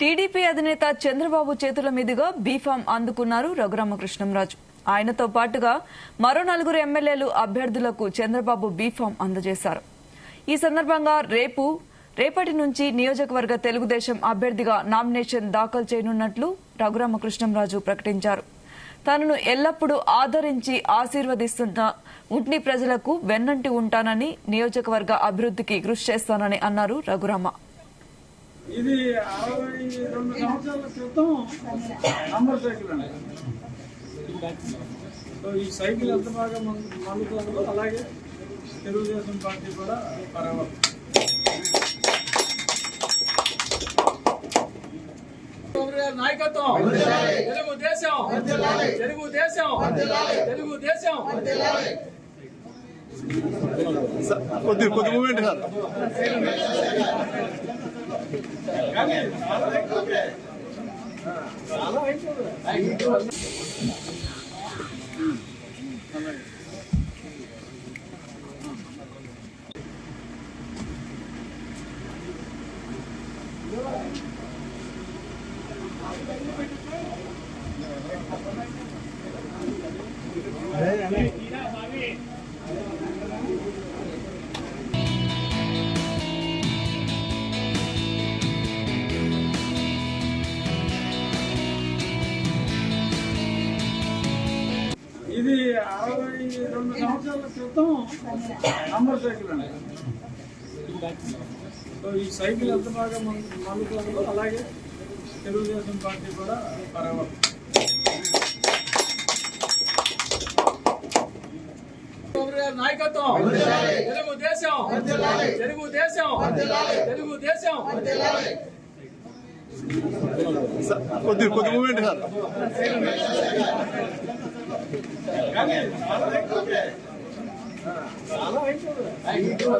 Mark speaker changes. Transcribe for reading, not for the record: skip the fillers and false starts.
Speaker 1: TDP అధినేత చంద్రబాబు చేతుల మీదుగా బీఫామ్ అందుకున్నారు రఘురామకృష్ణంరాజు. ఆయనతో పాటుగా మరో 4 ఎమ్మెల్యేలు అభ్యర్థులకు చంద్రబాబు బీఫామ్ అందజేశారు. ఈ సందర్భంగా రేపటి నుంచి నియోజకవర్గ తెలుగుదేశం అభ్యర్థిగా నామినేషన్ దాఖలు చేయనున్నట్లు రఘురామకృష్ణంరాజు ప్రకటించారు. తనను ఎల్లప్పుడూ ఆదరించి ఆశీర్వదిస్తున్న ఉంటి ప్రజలకు వెన్నంటి ఉంటానని, నియోజకవర్గ అభివృద్ధికి కృషి చేస్తానని అన్నారు రఘురామ.
Speaker 2: ఇది 62 సంవత్సరాల క్రితం నంబర్ సైకిల్ అండి. సో ఈ సైకిల్ ఎంత బాగా మన్నుతుందో అలాగే తెలుగుదేశం పార్టీ కూడా పరవాలి. నాయకత్వం తెలుగుదేశం తెలుగుదేశం తెలుగుదేశం.
Speaker 3: కొద్ది మూమెంట్ సార్.
Speaker 2: ఇది 62 సంవత్సరాల క్రితం నంబర్ సైకిల్ అండి. సో ఈ సైకిల్ ఎంత బాగా మన్నుతుందో అలాగే తెలుగుదేశం పార్టీ కూడా పరవాలి. నాయకత్వం తెలుగుదేశం తెలుగుదేశం తెలుగుదేశం.
Speaker 3: కొద్ది మూమెంట్ సార్.
Speaker 2: చాలా